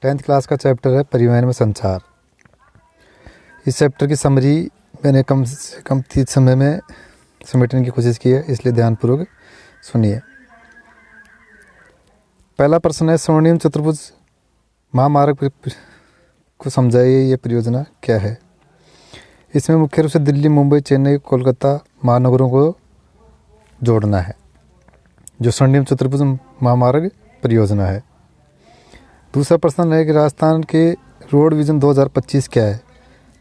10th class का chapter है परिवहन में संचार। इस चैप्टर की समरी मैंने कम से कम 30 समय में समेटने की कोशिश की है, इसलिए ध्यानपूर्वक सुनिए। पहला प्रश्न है, स्वर्णिम चतुर्भुज महामार्ग को समझाइए, ये परियोजना क्या है। इसमें मुख्य रूप से दिल्ली, मुंबई, चेन्नई, कोलकाता महानगरों को जोड़ना है, जो स्वर्णिम चतुर्भुज महामार्ग परियोजना है। दूसरा प्रश्न है कि राजस्थान के रोड विजन 2025 क्या है।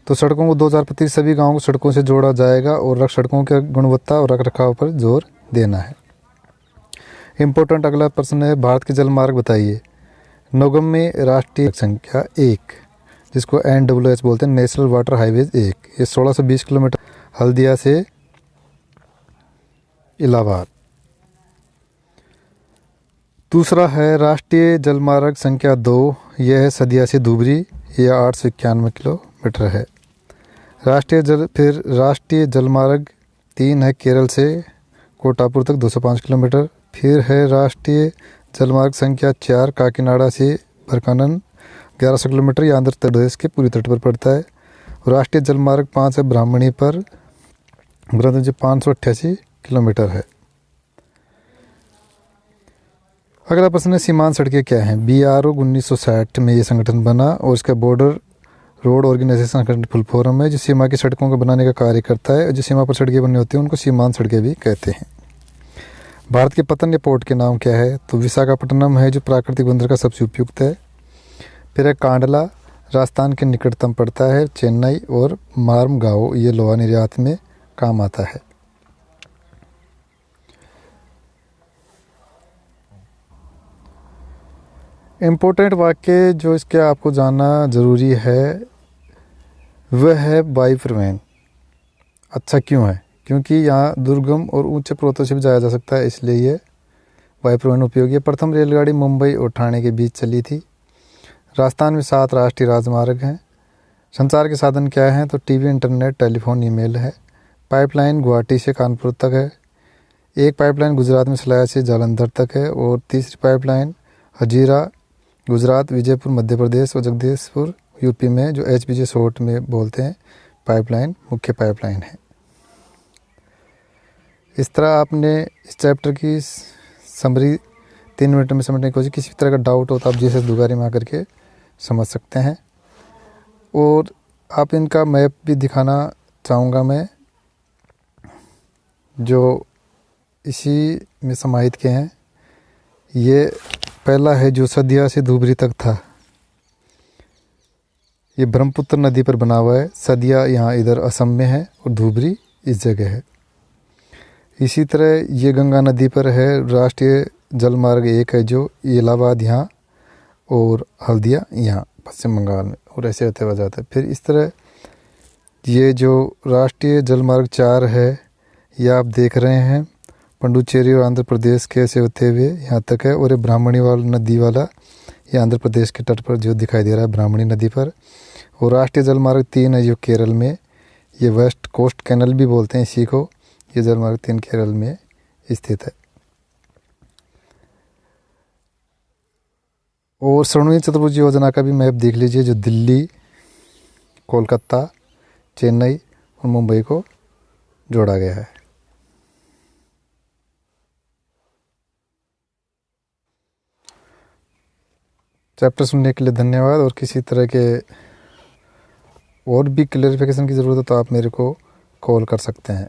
तो सड़कों को 2025 सभी गांवों को सड़कों से जोड़ा जाएगा और सड़कों की गुणवत्ता और रखरखाव पर जोर देना है। इम्पोर्टेंट अगला प्रश्न है, भारत के जलमार्ग बताइए। नौगम्य राष्ट्रीय संख्या 1, जिसको NWH बोलते हैं, नेशनल वाटर हाईवेज 1, ये 1620 किलोमीटर हल्दिया से इलाहाबाद। दूसरा है राष्ट्रीय जलमार्ग संख्या 2, यह है सदिया से धुबरी, यह 891 किलोमीटर है। राष्ट्रीय जलमार्ग 3 है केरल से कोटापुर तक 205 किलोमीटर। फिर है राष्ट्रीय जलमार्ग संख्या 4, काकीनाडा से बरकानन 1100 किलोमीटर, यह आंध्र प्रदेश के पूरी तट पर पड़ता है। राष्ट्रीय जलमार्ग 5 है ब्राह्मणी पर 588 किलोमीटर है। अगला प्रश्न है, सीमांत सड़कें क्या हैं। BRO 1960 में ये संगठन बना और इसका बॉर्डर रोड ऑर्गेनाइजेशन संगठन फुल फॉर्म है, जो सीमा की सड़कों को बनाने का कार्य करता है। और जो सीमा पर सड़कें बननी होती हैं उनको सीमांत सड़कें भी कहते हैं। भारत के पतन या पोर्ट के नाम क्या है। तो विशाखापट्टनम है, जो प्राकृतिक बंदर का सबसे उपयुक्त है। फिर है कांडला, राजस्थान के निकटतम पड़ता है। चेन्नई और मार्मगांव, ये लोहा निर्यात में काम आता है। इम्पोर्टेंट वाक्य जो इसके आपको जानना ज़रूरी है वह है वायु परिवहन अच्छा क्यों है, क्योंकि यहाँ दुर्गम और ऊंचे पर्वतों से भी जाया जा सकता है, इसलिए ये वायु परिवहन उपयोगी है। प्रथम रेलगाड़ी मुंबई और ठाणे के बीच चली थी। राजस्थान में 7 राष्ट्रीय राजमार्ग हैं। संचार के साधन क्या हैं। तो टीवी, इंटरनेट, टेलीफोन, ईमेल है। पाइपलाइन गुवाहाटी से कानपुर तक है। एक पाइपलाइन गुजरात में सलाया से जालंधर तक है और तीसरी पाइपलाइन हजीरा गुजरात, विजयपुर मध्य प्रदेश और जगदीशपुर यूपी में, जो HPJ शॉर्ट में बोलते हैं, पाइपलाइन मुख्य पाइपलाइन है। इस तरह आपने इस चैप्टर की समरी 3 मिनट में समझने की कोशिश। किसी तरह का डाउट हो तो आप जैसे दुगारी में आकर के समझ सकते हैं। और आप इनका मैप भी दिखाना चाहूँगा मैं, जो इसी में समाहित के हैं। ये पहला है जो सदिया से धुबरी तक था, ये ब्रह्मपुत्र नदी पर बना हुआ है। सदिया यहाँ इधर असम में है और धुबरी इस जगह है। इसी तरह ये गंगा नदी पर है। राष्ट्रीय जलमार्ग 1 है, जो इलाहाबाद यहाँ और हल्दिया यहाँ पश्चिम बंगाल में, और ऐसे होते हुआ जाता है। फिर इस तरह ये जो राष्ट्रीय जलमार्ग 4 है, ये आप देख रहे हैं पंडुचेरी और आंध्र प्रदेश के ऐसे होते हुए यहाँ तक है। और ये ब्राह्मणी नदी वाला, ये आंध्र प्रदेश के तट पर जो दिखाई दे रहा है, ब्राह्मणी नदी पर। और राष्ट्रीय जलमार्ग 3 है, जो केरल में, ये वेस्ट कोस्ट कैनल भी बोलते हैं इसी को। ये जलमार्ग 3 केरल में स्थित है। और स्वर्णिम चतुर्भुज योजना का भी मैप देख लीजिए, जो दिल्ली, कोलकाता, चेन्नई और मुंबई को जोड़ा गया है। चैप्टर सुनने के लिए धन्यवाद। और किसी तरह के और भी क्लैरिफिकेशन की ज़रूरत हो तो आप मेरे को कॉल कर सकते हैं।